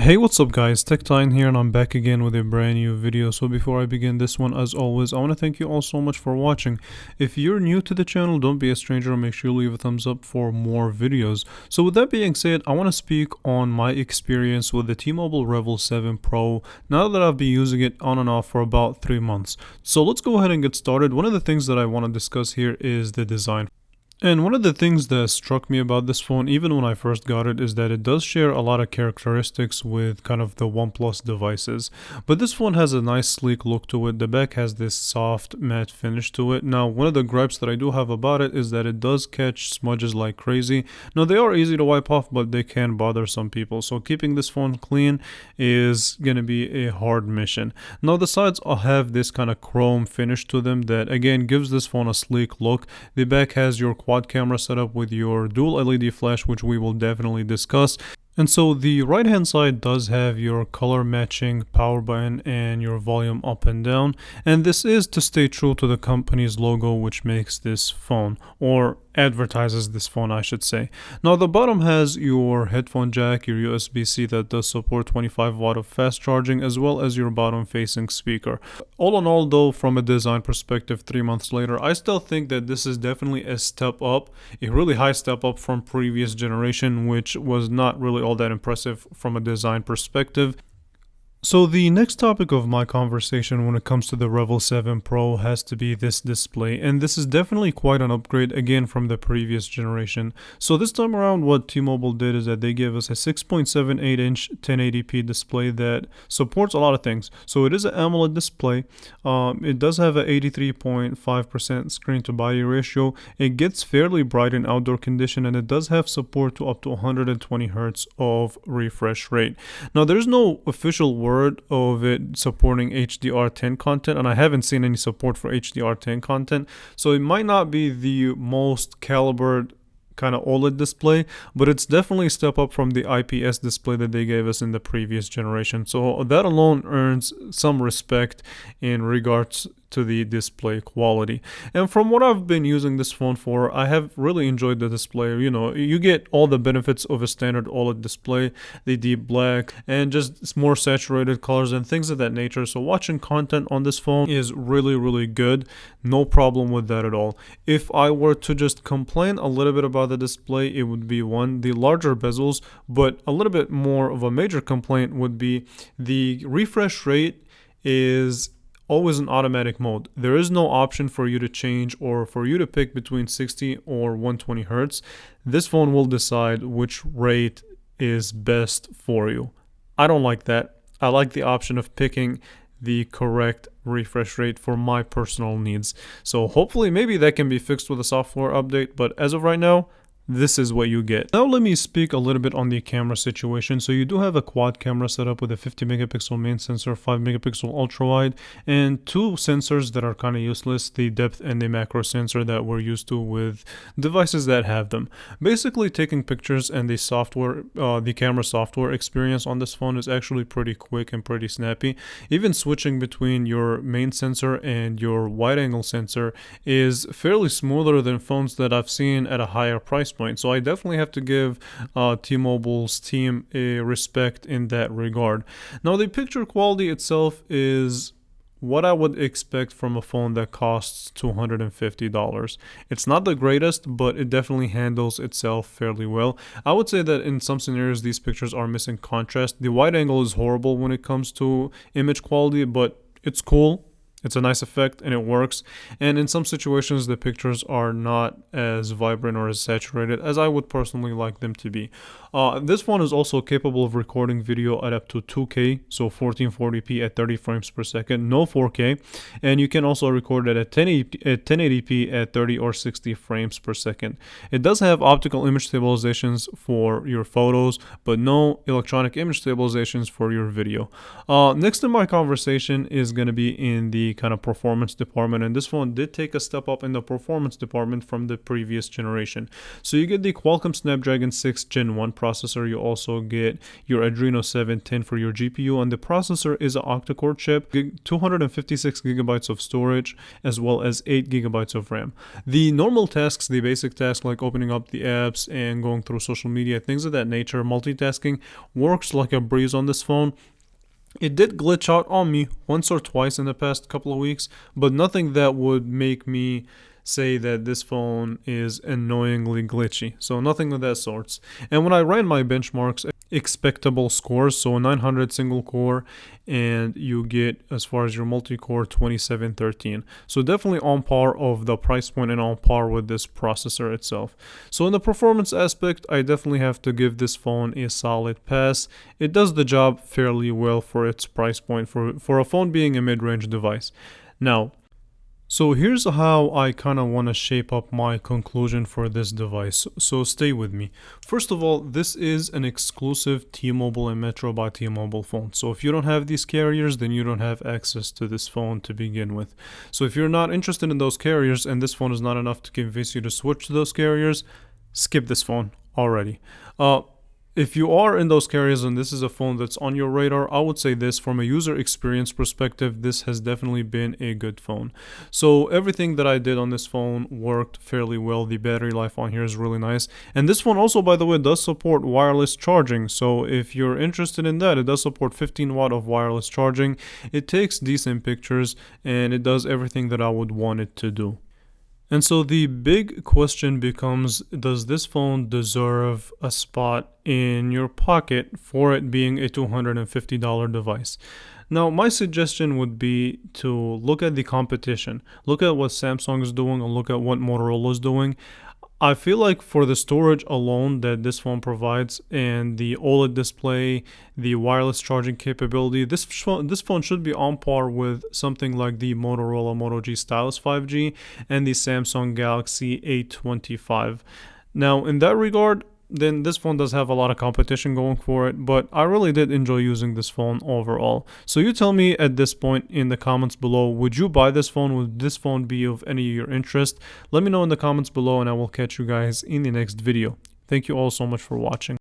Hey, what's up guys, TechTitan here and I'm back again with a brand new video. So before I begin this one, as always, I want to thank you all so much for watching. If you're new to the channel, don't be a stranger and make sure you leave a thumbs up for more videos. So with that being said, I want to speak on my experience with the T-Mobile Revel 7 Pro now that I've been using it on and off for about 3 months. So let's go ahead and get started. One of the things that I want to discuss here is the design. And one of the things that struck me about this phone, even when I first got it, is that it does share a lot of characteristics with kind of the OnePlus devices. But this phone has a nice sleek look to it. The back has this soft matte finish to it. Now, one of the gripes that I do have about it is that it does catch smudges like crazy. Now, they are easy to wipe off, but they can bother some people. So keeping this phone clean is going to be a hard mission. Now, the sides all have this kind of chrome finish to them that, again, gives this phone a sleek look. The back has your quad camera setup with your dual LED flash, which we will definitely discuss. And so the right hand side does have your color matching power button and your volume up and down. And this is to stay true to the company's logo, which makes this phone, or advertises this phone, I should say. Now the bottom has your headphone jack, your USB-C that does support 25 watt of fast charging, as well as your bottom facing speaker. All in all though, from a design perspective 3 months later, I still think that this is definitely a step up, a really high step up from previous generation, which was not really all that impressive from a design perspective. So the next topic of my conversation when it comes to the Revel 7 Pro has to be this display, and this is definitely quite an upgrade again from the previous generation. So this time around what T-Mobile did is that they gave us a 6.78 inch 1080p display that supports a lot of things. So it is an AMOLED display. It does have a 83.5% screen to body ratio. It gets fairly bright in outdoor condition, and it does have support to up to 120 Hz of refresh rate. Now there's no official word of it supporting HDR10 content, and I haven't seen any support for HDR10 content, so it might not be the most calibered kind of OLED display, but it's definitely a step up from the IPS display that they gave us in the previous generation. So that alone earns some respect in regards to the display quality. And from what I've been using this phone for, I have really enjoyed the display. You know, you get all the benefits of a standard OLED display, the deep black and just more saturated colors and things of that nature. So watching content on this phone is really good. No problem with that at all. If I were to just complain a little bit about the display, it would be one, the larger bezels, but a little bit more of a major complaint would be the refresh rate is always in automatic mode. There is no option for you to change or for you to pick between 60 or 120 Hertz. This phone will decide which rate is best for you. I don't like that. I like the option of picking the correct refresh rate for my personal needs. So hopefully maybe that can be fixed with a software update, but as of right now, this is what you get. Now let me speak a little bit on the camera situation. So you do have a quad camera setup with a 50 megapixel main sensor, 5 megapixel ultra wide, and two sensors that are kind of useless, the depth and the macro sensor that we're used to with devices that have them. Basically taking pictures and the software, the camera software experience on this phone is actually pretty quick and pretty snappy. Even switching between your main sensor and your wide angle sensor is fairly smoother than phones that I've seen at a higher price point. So I definitely have to give T-Mobile's team a respect in that regard. Now the picture quality itself is what I would expect from a phone that costs $250. It's not the greatest, but it definitely handles itself fairly well. I would say that in some scenarios these pictures are missing contrast. The wide angle is horrible when it comes to image quality, but it's cool. It's a nice effect and it works. And in some situations, the pictures are not as vibrant or as saturated as I would personally like them to be. This phone is also capable of recording video at up to 2K, so 1440p at 30 frames per second, no 4K. And you can also record it at 1080p at 30 or 60 frames per second. It does have optical image stabilizations for your photos, but no electronic image stabilizations for your video. Next in my conversation is going to be in the kind of performance department, and this phone did take a step up in the performance department from the previous generation. So you get the Qualcomm Snapdragon 6 Gen 1 processor. You also get your Adreno 710 for your GPU, and the processor is an octa-core chip, 256 gigabytes of storage, as well as 8 gigabytes of RAM. The normal tasks, the basic tasks like opening up the apps and going through social media, things of that nature, multitasking, works like a breeze on this phone. It did glitch out on me once or twice in the past couple of weeks, but nothing that would make me say that this phone is annoyingly glitchy. So nothing of that sorts. And when I ran my benchmarks, expectable scores, so 900 single core, and you get, as far as your multi-core, 2713. So definitely on par of the price point and on par with this processor itself. So in the performance aspect, I definitely have to give this phone a solid pass. It does the job fairly well for its price point, for a phone being a mid-range device. Now, so here's how I kind of want to shape up my conclusion for this device, so stay with me. First of all, this is an exclusive T-Mobile and Metro by T-Mobile phone. So if you don't have these carriers, then you don't have access to this phone to begin with. So if you're not interested in those carriers and this phone is not enough to convince you to switch to those carriers, skip this phone already. If you are in those carriers and this is a phone that's on your radar, I would say this, from a user experience perspective, this has definitely been a good phone. So everything that I did on this phone worked fairly well. The battery life on here is really nice. And this phone also, by the way, does support wireless charging. So if you're interested in that, it does support 15 watt of wireless charging. It takes decent pictures and it does everything that I would want it to do. And so the big question becomes, does this phone deserve a spot in your pocket for it being a $250 device? Now, my suggestion would be to look at the competition. Look at what Samsung is doing and look at what Motorola is doing. I feel like for the storage alone that this phone provides and the OLED display, the wireless charging capability, this phone should be on par with something like the Motorola Moto G Stylus 5G and the Samsung Galaxy A25. Now, in that regard, then this phone does have a lot of competition going for it, but I really did enjoy using this phone overall. So you tell me at this point in the comments below, would you buy this phone? Would this phone be of any of your interest? Let me know in the comments below and I will catch you guys in the next video. Thank you all so much for watching.